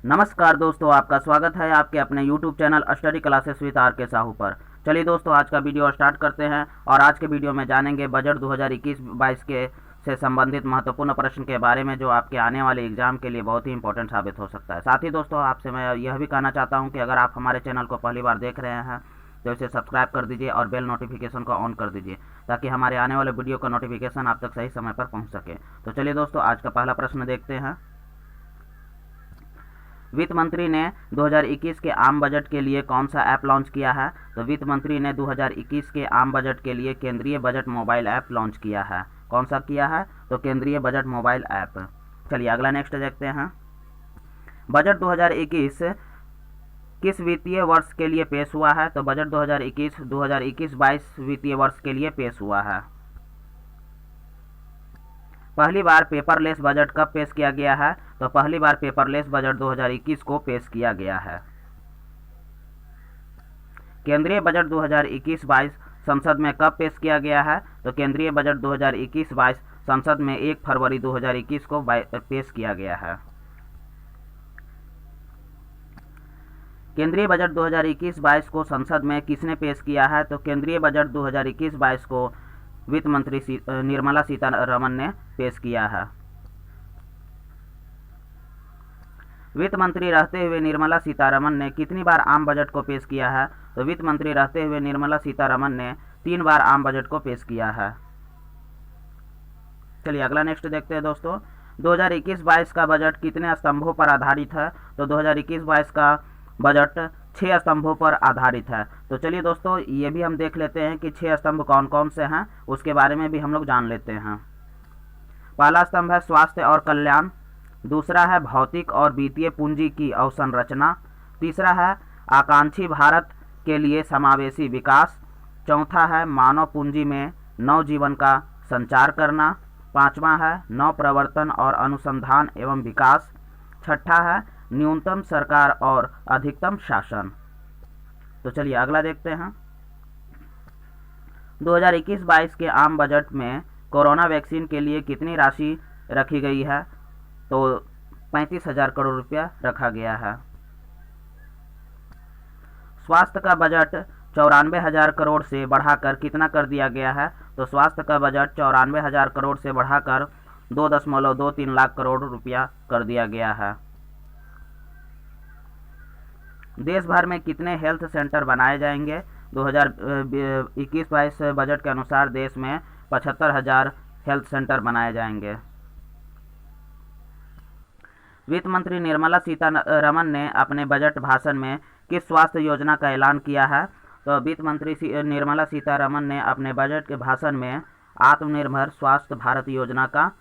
नमस्कार दोस्तों, आपका स्वागत है आपके अपने YouTube channel study classes with R K Sahu पर। चलिए दोस्तों, आज का वीडियो स्टार्ट करते हैं और आज के वीडियो में जानेंगे बजट 2021-22 के से संबंधित महत्वपूर्ण प्रश्न के बारे में, जो आपके आने वाले एग्जाम के लिए बहुत ही इंपॉर्टेंट साबित हो सकता है। साथ ही दोस्तों, आपसे मैं यह भी कहना चाहता हूँ कि अगर आप हमारे चैनल को पहली बार देख रहे हैं तो इसे सब्सक्राइब कर दीजिए और बेल नोटिफिकेशन को ऑन कर दीजिए, ताकि हमारे आने वाले वीडियो का नोटिफिकेशन आप तक सही समय पर पहुँच सके। तो चलिए दोस्तों, आज का पहला प्रश्न देखते हैं। वित्त मंत्री ने 2021 के आम बजट के लिए कौन सा ऐप लॉन्च किया है? तो वित्त मंत्री ने 2021 के आम बजट के लिए केंद्रीय बजट मोबाइल ऐप लॉन्च किया है। कौन सा किया है? तो केंद्रीय बजट मोबाइल ऐप। चलिए अगला नेक्स्ट देखते हैं। बजट 2021 किस वित्तीय वर्ष के लिए पेश हुआ है? तो बजट 2021-22 वित्तीय वर्ष के लिए पेश हुआ है। पहली बार पेपरलेस बजट कब पेश किया गया है? तो पहली बार पेपरलेस बजट 2021 को पेश किया गया है। केंद्रीय बजट 2021-22 संसद में कब पेश किया गया है? तो केंद्रीय बजट 2021-22 संसद में 1 फरवरी 2021 को पेश किया गया है। केंद्रीय बजट 2021-22 को संसद में किसने पेश किया है? तो केंद्रीय बजट 2021-22 को वित्त मंत्री निर्मला सीतारमण ने पेश किया है। वित्त मंत्री रहते हुए निर्मला सीतारमण ने कितनी बार आम बजट को पेश किया है? तो वित्त मंत्री रहते हुए निर्मला सीतारमण ने 3 बार आम बजट को पेश किया है। चलिए अगला नेक्स्ट देखते हैं दोस्तों। 2021-22 का बजट कितने स्तंभों पर आधारित है? तो 2021-22 का बजट 6 स्तंभों पर आधारित है। तो चलिए दोस्तों, ये भी हम देख लेते हैं कि 6 स्तंभ कौन कौन से हैं, उसके बारे में भी हम लोग जान लेते हैं। पहला स्तंभ है स्वास्थ्य और कल्याण। दूसरा है भौतिक और वित्तीय पूंजी की अवसंरचना। तीसरा है आकांक्षी भारत के लिए समावेशी विकास। चौथा है मानव पूंजी में नव जीवन का संचार करना। पांचवा है नव प्रवर्तन और अनुसंधान एवं विकास। छठा है न्यूनतम सरकार और अधिकतम शासन। तो चलिए अगला देखते हैं। 2021-22 के आम बजट में कोरोना वैक्सीन के लिए कितनी राशि रखी गई है? तो 35,000 करोड़ रुपया रखा गया है। स्वास्थ्य का बजट 94,000 करोड़ से बढ़ाकर कितना कर दिया गया है? तो स्वास्थ्य का बजट 94,000 करोड़ से बढ़ाकर 2.23 लाख करोड़ रुपया कर दिया गया है। देश भर में कितने हेल्थ सेंटर बनाए जाएंगे? 2021-22 बजट के अनुसार देश में 75,000 हेल्थ सेंटर बनाए जाएंगे। वित्त मंत्री निर्मला सीतारमण ने अपने बजट भाषण में किस स्वास्थ्य योजना का ऐलान किया है? तो वित्त मंत्री निर्मला सीतारमण ने अपने बजट के भाषण में आत्मनिर्भर स्वास्थ्य भारत योजना का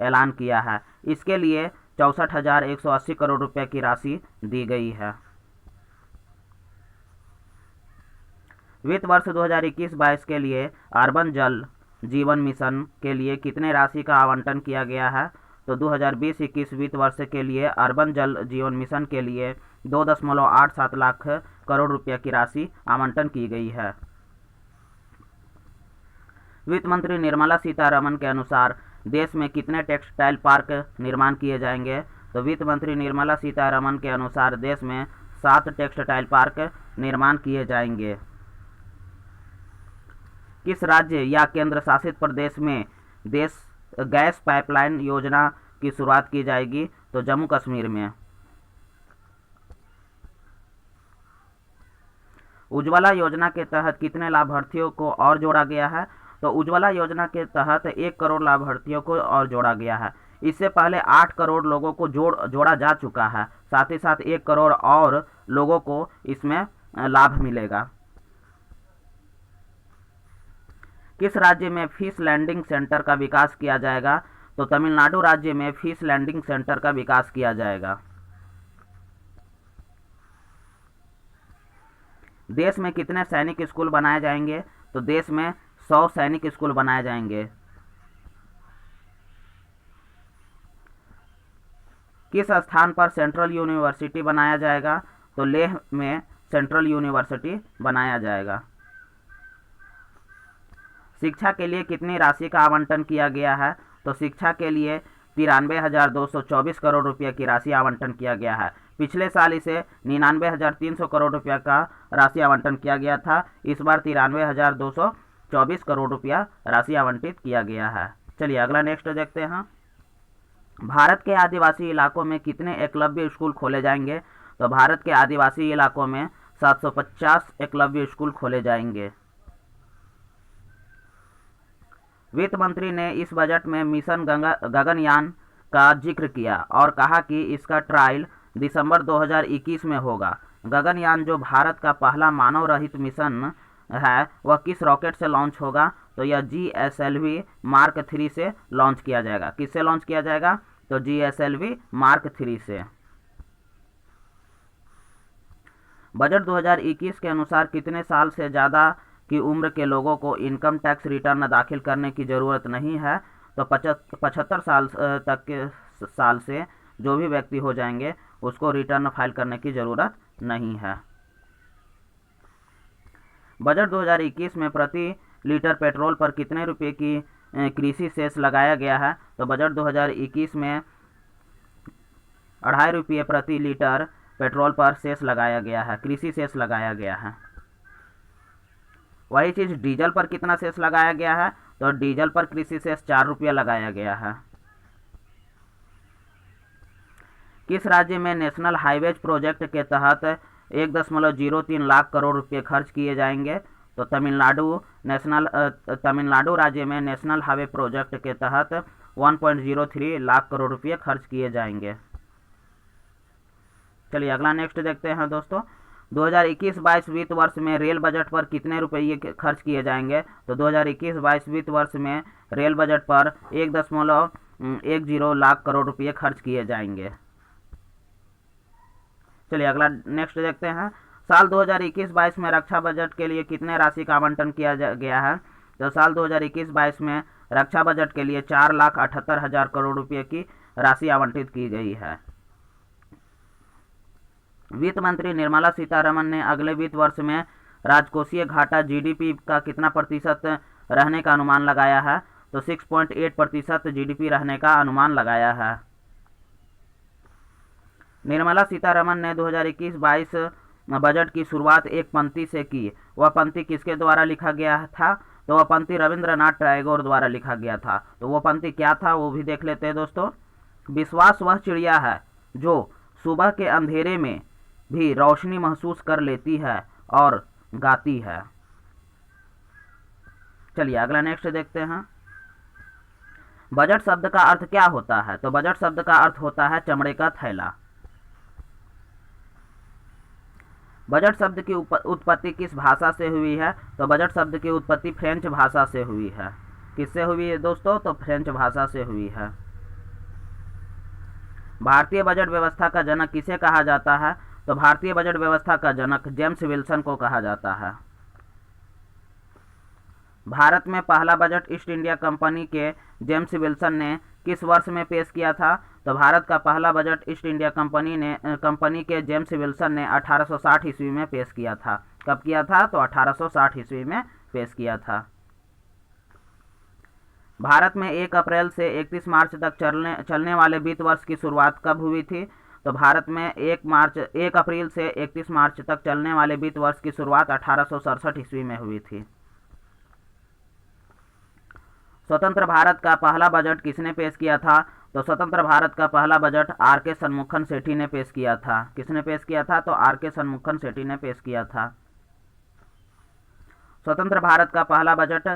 ऐलान किया है। इसके लिए 64,180 करोड़ रुपए की राशि दी गई है। वित्त वर्ष 2021-22 के लिए अर्बन जल जीवन मिशन के लिए कितने राशि का आवंटन किया गया है? तो 2020-21 वित्त वर्ष के लिए अर्बन जल जीवन मिशन के लिए 2.87 लाख करोड़ रुपये की राशि आवंटन की गई है। वित्त मंत्री निर्मला सीतारमण के अनुसार देश में कितने टेक्सटाइल पार्क निर्माण किए जाएंगे? तो वित्त मंत्री निर्मला सीतारमण के अनुसार देश में 7 टेक्सटाइल पार्क निर्माण किए जाएंगे। किस राज्य या केंद्र शासित प्रदेश में गैस पाइपलाइन योजना की शुरुआत की जाएगी? तो जम्मू कश्मीर में। उज्ज्वला योजना के तहत कितने लाभार्थियों को और जोड़ा गया है? तो उज्ज्वला योजना के तहत 1 करोड़ लाभार्थियों को और जोड़ा गया है। इससे पहले 8 करोड़ लोगों को जोड़ा जा चुका है। साथ ही साथ 1 करोड़ और लोगों को इसमें लाभ मिलेगा। किस राज्य में फिश लैंडिंग सेंटर का विकास किया जाएगा? तो तमिलनाडु राज्य में फिश लैंडिंग सेंटर का विकास किया जाएगा। देश में कितने सैनिक स्कूल बनाए जाएंगे? तो देश में 100 सैनिक स्कूल बनाए जाएंगे। किस स्थान पर सेंट्रल यूनिवर्सिटी बनाया जाएगा? तो लेह में सेंट्रल यूनिवर्सिटी बनाया जाएगा। शिक्षा के लिए कितनी राशि का आवंटन किया गया है? तो शिक्षा के लिए 93,224 करोड़ रुपये की राशि आवंटन किया गया है। पिछले साल इसे 99,300 करोड़ रुपये का राशि आवंटन किया गया था। इस बार 93,224 करोड़ रुपया राशि आवंटित किया गया है। चलिए अगला नेक्स्ट देखते हैं। भारत के आदिवासी इलाकों में कितने एकलव्य स्कूल खोले जाएंगे? तो भारत के आदिवासी इलाकों में 750 एकलव्य स्कूल खोले जाएंगे। वित्त मंत्री ने इस बजट में मिशन गगनयान का जिक्र किया और कहा कि इसका ट्रायल दिसंबर 2021 में होगा। गगनयान जो भारत का पहला मानव रहित मिशन है वह किस रॉकेट से लॉन्च होगा? तो यह GSLV मार्क 3 से लॉन्च किया जाएगा। किससे लॉन्च किया जाएगा? तो GSLV मार्क 3 से। बजट 2021 के अनुसार कितने साल से ज़्यादा की उम्र के लोगों को इनकम टैक्स रिटर्न दाखिल करने की ज़रूरत नहीं है? तो 75 साल तक के साल से जो भी व्यक्ति हो जाएंगे उसको रिटर्न फाइल करने की ज़रूरत नहीं है। बजट 2021 में प्रति लीटर पेट्रोल पर कितने रुपए की कृषि सेस लगाया गया है? तो बजट 2021 में 2.5 रुपये प्रति लीटर पेट्रोल पर सेस लगाया गया है, कृषि सेस लगाया गया है। वही चीज़ डीजल पर कितना सेस लगाया गया है? तो डीजल पर कृषि सेस 4 रुपया लगाया गया है। किस राज्य में नेशनल हाईवेज प्रोजेक्ट के तहत 1.03 लाख करोड़ रुपये खर्च किए जाएंगे? तो तमिलनाडु राज्य में नेशनल हाईवे प्रोजेक्ट के तहत 1.03 लाख करोड़ रुपये खर्च किए जाएंगे। चलिए अगला नेक्स्ट देखते हैं दोस्तों। 2021-22 वित्त वर्ष में रेल बजट पर कितने रुपये खर्च किए जाएंगे? तो 2021-22 वित्त वर्ष में रेल बजट पर 1.10 लाख करोड़ रुपये खर्च किए जाएंगे। चलिए अगला नेक्स्ट देखते हैं। साल 2021-22 में रक्षा बजट के लिए कितने राशि का आवंटन किया गया है? तो साल 2021-22 में रक्षा बजट के लिए 4,78,000 करोड़ रुपये की राशि आवंटित की गई है। वित्त मंत्री निर्मला सीतारमण ने अगले वित्त वर्ष में राजकोषीय घाटा GDP का कितना प्रतिशत रहने का अनुमान लगाया है? तो 6.8% GDP रहने का अनुमान लगाया है। निर्मला सीतारमण ने 2021-22 बजट की शुरुआत एक पंक्ति से की। वह पंक्ति किसके द्वारा लिखा गया था? तो वह पंक्ति रविंद्रनाथ टैगोर द्वारा लिखा गया था। तो वो पंक्ति क्या था वो भी देख लेते हैं दोस्तों। विश्वास वह चिड़िया है जो सुबह के अंधेरे में भी रोशनी महसूस कर लेती है और गाती है। चलिए अगला नेक्स्ट देखते हैं। बजट शब्द का अर्थ क्या होता है? तो बजट शब्द का अर्थ होता है चमड़े का थैला। बजट शब्द की उत्पत्ति किस भाषा से हुई है? तो बजट शब्द की उत्पत्ति फ्रेंच भाषा से हुई है। किससे हुई है दोस्तों? तो फ्रेंच भाषा से हुई है। भारतीय बजट व्यवस्था का जनक किसे कहा जाता है? तो भारतीय बजट व्यवस्था का जनक जेम्स विल्सन को कहा जाता है। भारत में पहला बजट ईस्ट इंडिया कंपनी के जेम्स विल्सन ने किस वर्ष में पेश किया था? तो भारत का पहला बजट ईस्ट इंडिया कंपनी के जेम्स विल्सन ने 1860 ईस्वी में पेश किया था। कब किया था? तो 1860 ईस्वी में पेश किया था। भारत में 1 अप्रैल से 31 मार्च तक चलने वाले वित्त वर्ष की शुरुआत कब हुई थी? तो भारत में 1 अप्रैल से 31 मार्च तक चलने वाले वित्त वर्ष की शुरुआत 1867 ईस्वी में हुई थी। स्वतंत्र भारत का पहला बजट किसने पेश किया था? तो स्वतंत्र भारत का पहला बजट R.K. शनमुखन सेठी ने पेश किया था। किसने पेश किया था? तो R.K. शनमुखन सेठी ने पेश किया था। स्वतंत्र भारत का पहला बजट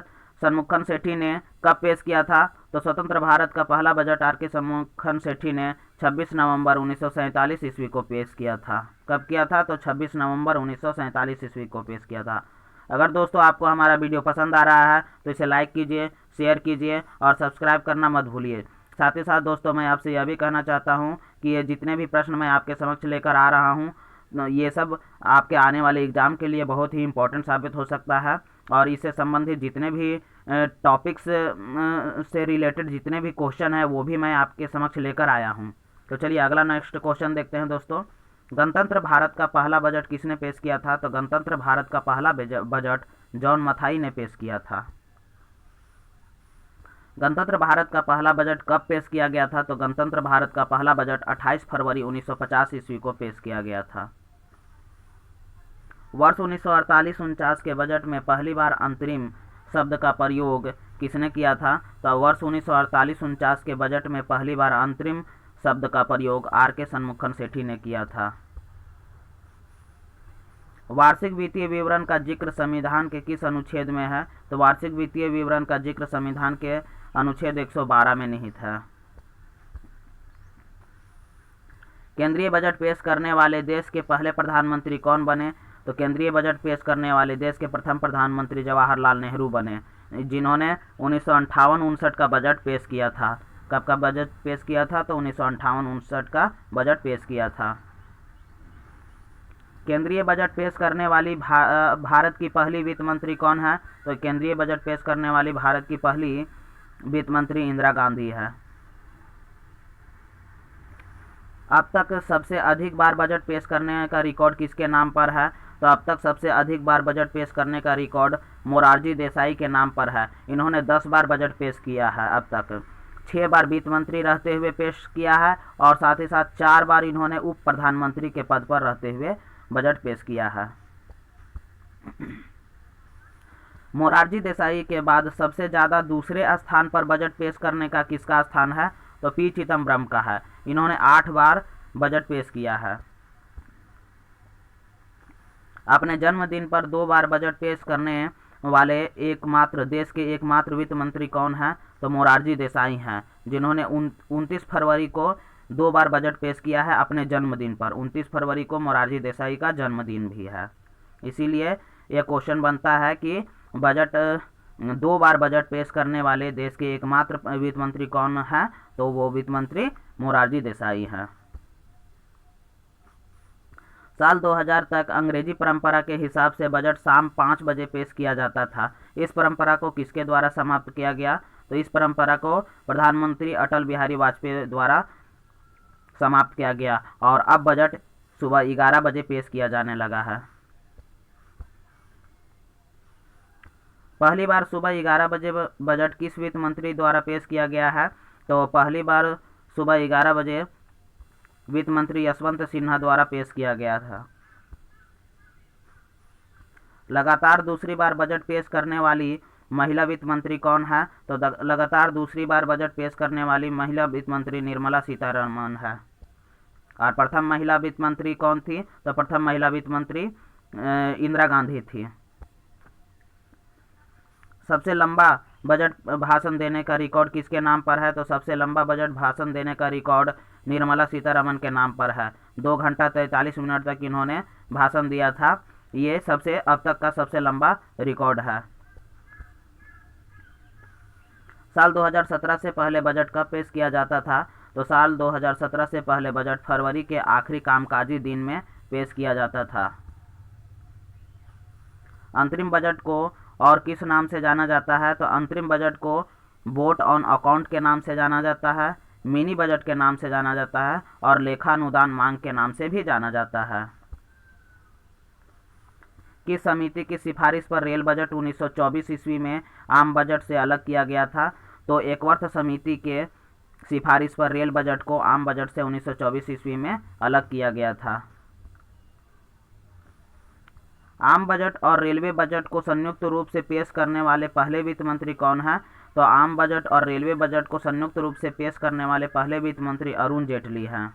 शनमुखन सेठी ने कब पेश किया था? तो स्वतंत्र भारत का पहला बजट R.K. शनमुखन सेठी ने 26 नवंबर 1947 ईस्वी को पेश किया था। कब किया था? तो 26 नवंबर 1947 ईस्वी को पेश किया था। अगर दोस्तों आपको हमारा वीडियो पसंद आ रहा है तो इसे लाइक कीजिए, शेयर कीजिए और सब्सक्राइब करना मत भूलिए। साथ ही साथ दोस्तों मैं आपसे यह भी कहना चाहता हूं कि ये जितने भी प्रश्न मैं आपके समक्ष लेकर आ रहा हूं ये सब आपके आने वाले एग्ज़ाम के लिए बहुत ही इम्पोर्टेंट साबित हो सकता है और इससे संबंधित जितने भी टॉपिक्स से रिलेटेड जितने भी क्वेश्चन हैं वो भी मैं आपके समक्ष लेकर आया हूं। तो चलिए अगला नेक्स्ट क्वेश्चन देखते हैं दोस्तों। गणतंत्र भारत का पहला बजट किसने पेश किया था? तो गणतंत्र भारत का पहला बजट जॉन मथाई ने पेश किया था। गणतंत्र भारत का पहला बजट कब पेश किया गया था? तो गणतंत्र भारत का पहला बजट 28 फरवरी 1950 ईस्वी को पेश किया गया था। वर्ष 1948-49 के बजट में पहली बार अंतरिम शब्द का प्रयोग किसने किया था? तो वर्ष 1948-49 के बजट में पहली बार अंतरिम शब्द का प्रयोग R.K. शनमुखन सेठी ने किया था। वार्षिक वित्तीय विवरण का जिक्र संविधान के किस अनुच्छेद में है? तो वार्षिक वित्तीय विवरण का जिक्र संविधान के अनुच्छेद 112 में निहित है। केंद्रीय बजट पेश करने वाले देश के पहले प्रधानमंत्री कौन बने? तो केंद्रीय बजट पेश करने वाले देश के प्रथम प्रधानमंत्री जवाहरलाल नेहरू बने, जिन्होंने 1958-59 का बजट पेश किया था। कब का बजट पेश किया था? तो 1958-59 का बजट पेश किया था। केंद्रीय बजट पेश करने वाली भारत की पहली वित्त मंत्री कौन है? तो केंद्रीय बजट पेश करने वाली भारत की पहली वित्त मंत्री इंदिरा गांधी है। अब तक सबसे अधिक बार बजट पेश करने का रिकॉर्ड किसके नाम पर है? तो अब तक सबसे अधिक बार बजट पेश करने का रिकॉर्ड मोरारजी देसाई के नाम पर है। इन्होंने 10 बार बजट पेश किया है। अब तक 6 बार वित्त मंत्री रहते हुए पेश किया है और साथ ही साथ 4 बार इन्होंने उप प्रधानमंत्री के पद पर रहते हुए बजट पेश किया है। मोरारजी देसाई के बाद सबसे ज़्यादा दूसरे स्थान पर बजट पेश करने का किसका स्थान है? तो पी चिदम्बरम का है। इन्होंने 8 बार बजट पेश किया है। अपने जन्मदिन पर 2 बार बजट पेश करने वाले देश के एकमात्र वित्त मंत्री कौन है? तो मोरारजी देसाई हैं, जिन्होंने 29 फरवरी को 2 बार बजट पेश किया है अपने जन्मदिन पर। 29 फरवरी को मोरारजी देसाई का जन्मदिन भी है, इसीलिए यह क्वेश्चन बनता है कि 2 बार बजट पेश करने वाले देश के एकमात्र वित्त मंत्री कौन है? तो वो वित्त मंत्री मोरारजी देसाई हैं। साल 2000 तक अंग्रेजी परंपरा के हिसाब से बजट शाम 5 बजे पेश किया जाता था। इस परंपरा को किसके द्वारा समाप्त किया गया? तो इस परंपरा को प्रधानमंत्री अटल बिहारी वाजपेयी द्वारा समाप्त किया गया और अब बजट सुबह 11 बजे पेश किया जाने लगा है। पहली बार सुबह 11 बजे बजट किस वित्त मंत्री द्वारा पेश किया गया है? तो पहली बार सुबह 11 बजे वित्त मंत्री यशवंत सिन्हा द्वारा पेश किया गया था। लगातार दूसरी बार बजट पेश करने वाली महिला वित्त मंत्री कौन है? तो लगातार दूसरी बार बजट पेश करने वाली महिला वित्त मंत्री निर्मला सीतारमण है। और प्रथम महिला वित्त मंत्री कौन थी? तो प्रथम महिला वित्त मंत्री इंदिरा गांधी थी। सबसे लंबा बजट भाषण देने का रिकॉर्ड किसके नाम पर है? तो सबसे लंबा बजट भाषण देने का रिकॉर्ड निर्मला सीतारमण के नाम पर है। 2 घंटा 43 मिनट तक इन्होंने भाषण दिया था। ये अब तक का सबसे लंबा रिकॉर्ड है। साल 2017 से पहले बजट कब पेश किया जाता था? तो साल 2017 से पहले बजट फरवरी के आखिरी कामकाजी दिन में पेश किया जाता था। अंतरिम बजट को और किस नाम से जाना जाता है? तो अंतरिम बजट को वोट ऑन अकाउंट के नाम से जाना जाता है, मिनी बजट के नाम से जाना जाता है और लेखा अनुदान मांग के नाम से भी जाना जाता है। किस समिति की सिफारिश पर रेल बजट 1924 ईस्वी में आम बजट से अलग किया गया था? तो एकवर्थ समिति के सिफारिश पर रेल बजट को आम बजट से 1924 ईस्वी में अलग किया गया था। आम बजट और रेलवे बजट को संयुक्त रूप से पेश करने वाले पहले वित्त मंत्री कौन है? तो आम बजट और रेलवे बजट को संयुक्त रूप से पेश करने वाले पहले वित्त मंत्री अरुण जेटली हैं।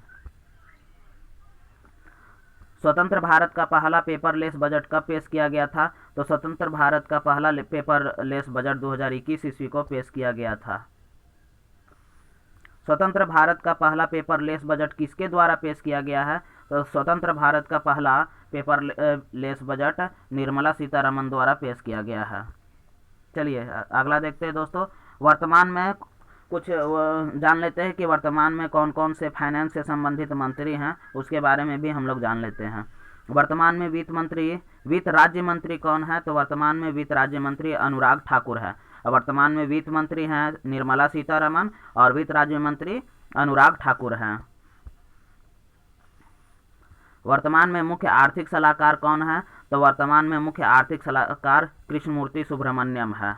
स्वतंत्र भारत का पहला पेपरलेस बजट कब पेश किया गया था? तो स्वतंत्र भारत का पहला पेपरलेस बजट 2021 ईस्वी को पेश किया गया था। स्वतंत्र भारत का पहला पेपरलेस बजट किसके द्वारा पेश किया गया है? तो स्वतंत्र भारत का पहला पेपरलेस बजट निर्मला सीतारमण द्वारा पेश किया गया है। चलिए अगला देखते हैं दोस्तों। वर्तमान में कुछ जान लेते हैं कि वर्तमान में कौन कौन से फाइनेंस से संबंधित मंत्री हैं, उसके बारे में भी हम लोग जान लेते हैं। वर्तमान में वित्त राज्य मंत्री कौन है? तो वर्तमान में वित्त राज्य मंत्री अनुराग ठाकुर है। वर्तमान में वित्त मंत्री हैं निर्मला सीतारमण और वित्त राज्य मंत्री अनुराग ठाकुर हैं। वर्तमान में मुख्य आर्थिक सलाहकार कौन है? तो वर्तमान में मुख्य आर्थिक सलाहकार कृष्णमूर्ति सुब्रमण्यम है।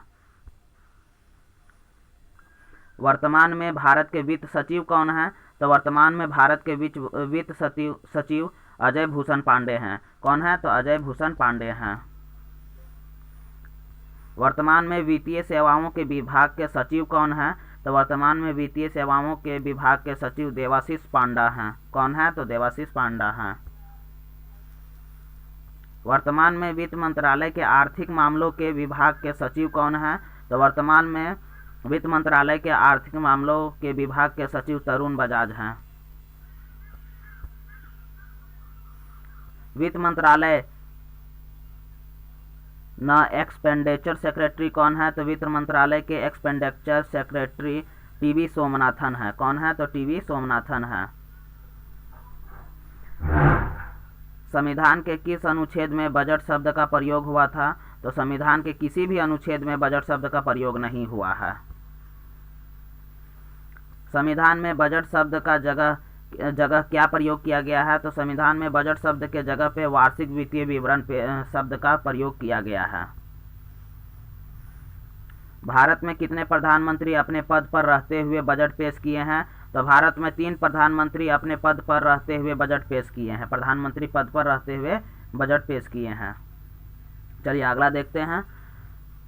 वर्तमान में भारत के वित्त सचिव कौन है? तो वर्तमान में भारत के वित्त सचिव अजय भूषण पांडे हैं। कौन है? तो अजय भूषण पांडे हैं। वर्तमान में वित्तीय सेवाओं के विभाग के सचिव कौन है? तो वर्तमान में वित्तीय सेवाओं के विभाग के सचिव देवाशीष पांडा हैं। कौन है? तो देवाशीष पांडा हैं। वर्तमान में वित्त मंत्रालय के आर्थिक मामलों के विभाग के सचिव कौन है? तो वर्तमान में वित्त मंत्रालय के आर्थिक मामलों के विभाग के सचिव तरुण बजाज हैं। वित्त मंत्रालय न एक्सपेंडिचर सेक्रेटरी कौन है? तो वित्त मंत्रालय के एक्सपेंडिचर सेक्रेटरी टीवी सोमनाथन है। कौन है? तो टीवी सोमनाथन है। संविधान के किस अनुच्छेद में बजट शब्द का प्रयोग हुआ था? तो संविधान के किसी भी अनुच्छेद में बजट शब्द का प्रयोग नहीं हुआ है। संविधान में बजट शब्द का जगह क्या प्रयोग किया गया है? तो संविधान में बजट शब्द के जगह पे वार्षिक वित्तीय विवरण शब्द का प्रयोग किया गया है। भारत में कितने प्रधानमंत्री अपने पद पर रहते हुए बजट पेश किए हैं? तो भारत में 3 प्रधानमंत्री अपने पद पर रहते हुए बजट पेश किए हैं। प्रधानमंत्री पद पर रहते हुए बजट पेश किए हैं। चलिए अगला देखते हैं।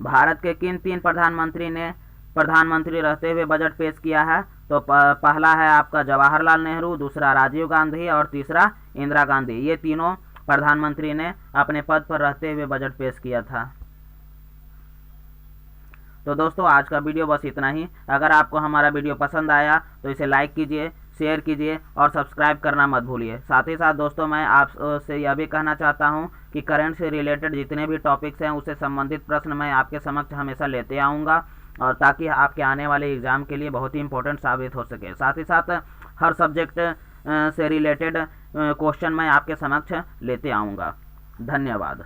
भारत के किन 3 प्रधानमंत्री ने प्रधानमंत्री रहते हुए बजट पेश किया है? तो पहला है आपका जवाहरलाल नेहरू, दूसरा राजीव गांधी और तीसरा इंदिरा गांधी। ये तीनों प्रधानमंत्री ने अपने पद पर रहते हुए बजट पेश किया था। तो दोस्तों आज का वीडियो बस इतना ही। अगर आपको हमारा वीडियो पसंद आया तो इसे लाइक कीजिए, शेयर कीजिए और सब्सक्राइब करना मत भूलिए। साथ ही साथ दोस्तों मैं आपसे यह भी कहना चाहता हूं कि करंट से रिलेटेड जितने भी टॉपिक्स हैं उससे संबंधित प्रश्न मैं आपके समक्ष हमेशा लेते आऊँगा, और ताकि आपके आने वाले एग्ज़ाम के लिए बहुत ही इंपॉर्टेंट साबित हो सके। साथ ही साथ हर सब्जेक्ट से रिलेटेड क्वेश्चन मैं आपके समक्ष लेते आऊँगा। धन्यवाद।